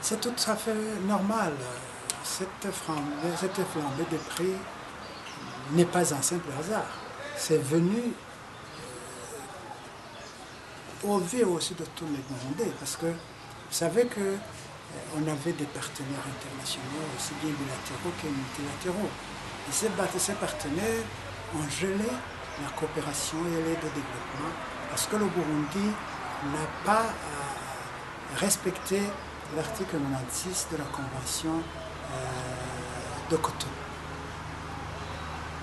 C'est tout à fait normal. Cette flambée des prix n'est pas un simple hasard. C'est venu au vu aussi de tous les Burundais, parce que vous savez qu'on avait des partenaires internationaux, aussi bien bilatéraux que multilatéraux. Et ces partenaires ont gelé la coopération et l'aide au développement, parce que le Burundi n'a pas respecté l'article 96 de la Convention de Cotonou.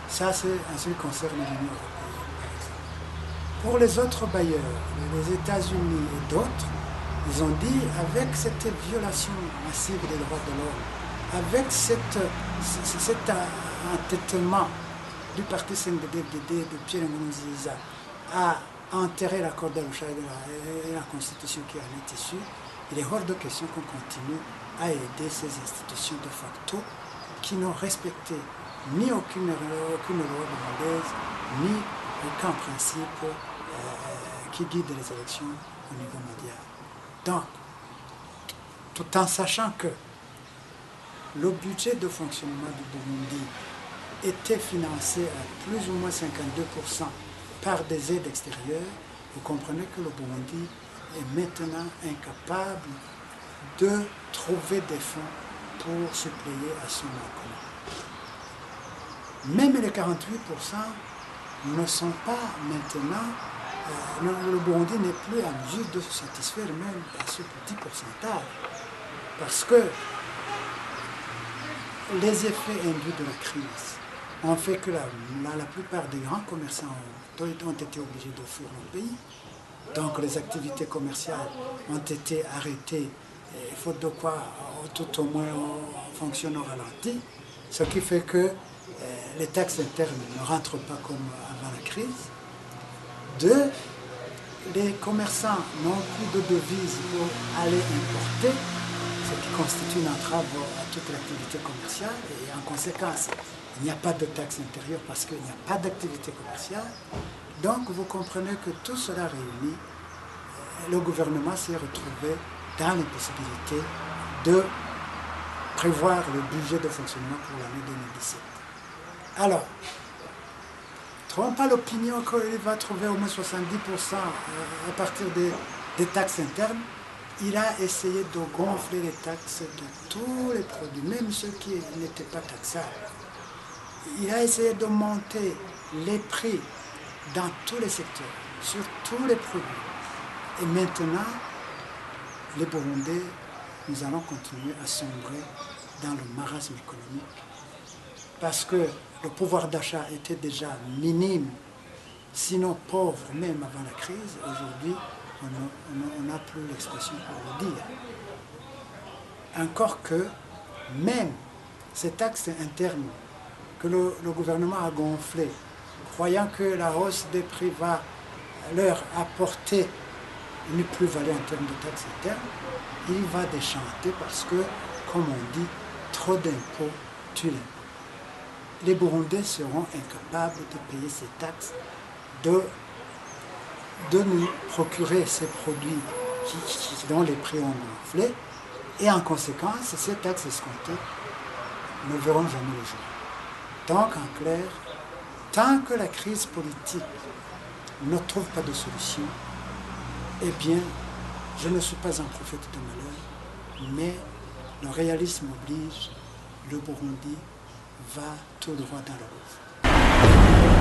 Ça, c'est en ce qui concerne l'Union européenne, par exemple. Pour les autres bailleurs, les États-Unis et d'autres, ils ont dit, avec cette violation massive des droits de l'homme, avec cet entêtement du parti CNDD-FDD de Pierre Nkurunziza à enterrer l'accord d'Arusha et la constitution qui en est issue, il est hors de question qu'on continue à aider ces institutions de facto qui n'ont respecté ni aucune loi burundaise, ni aucun principe qui guide les élections au niveau mondial. Donc, tout en sachant que le budget de fonctionnement du Burundi était financé à plus ou moins 52% par des aides extérieures, vous comprenez que le Burundi est maintenant incapable de trouver des fonds pour suppléer à son manquement. Même les 48% ne sont pas maintenant, le Burundi n'est plus en mesure de se satisfaire même à ce petit pourcentage, parce que les effets induits de la crise ont fait que la plupart des grands commerçants ont été obligés de fuir le pays. Donc les activités commerciales ont été arrêtées, faute de quoi tout au moins on fonctionne au ralenti, ce qui fait que les taxes internes ne rentrent pas comme avant la crise. Deux, les commerçants n'ont plus de devises pour aller importer, ce qui constitue une entrave à toute l'activité commerciale, et en conséquence, il n'y a pas de taxe intérieure parce qu'il n'y a pas d'activité commerciale. Donc vous comprenez que tout cela réuni, le gouvernement s'est retrouvé dans l'impossibilité de prévoir le budget de fonctionnement pour l'année 2017. Alors, ne trouvons pas l'opinion qu'il va trouver au moins 70% à partir des taxes internes. Il a essayé de gonfler les taxes de tous les produits, même ceux qui n'étaient pas taxables. Il a essayé de monter les prix dans tous les secteurs, sur tous les produits. Et maintenant, les Burundais, nous allons continuer à sombrer dans le marasme économique. Parce que le pouvoir d'achat était déjà minime, sinon pauvre même avant la crise. Aujourd'hui, on n'a plus l'expression pour le dire. Encore que, même ces taxes internes que le gouvernement a gonflées, croyant que la hausse des prix va leur apporter une plus-value en termes de taxes internes, il va déchanter parce que, comme on dit, trop d'impôts tue l'impôt. Les Burundais seront incapables de payer ces taxes, de nous procurer ces produits dont les prix ont gonflé, et en conséquence, ces taxes escomptées ne verront jamais le jour. Donc, en clair, tant que la crise politique ne trouve pas de solution, eh bien, je ne suis pas un prophète de malheur, mais le réalisme oblige, le Burundi va tout droit dans le gouffre.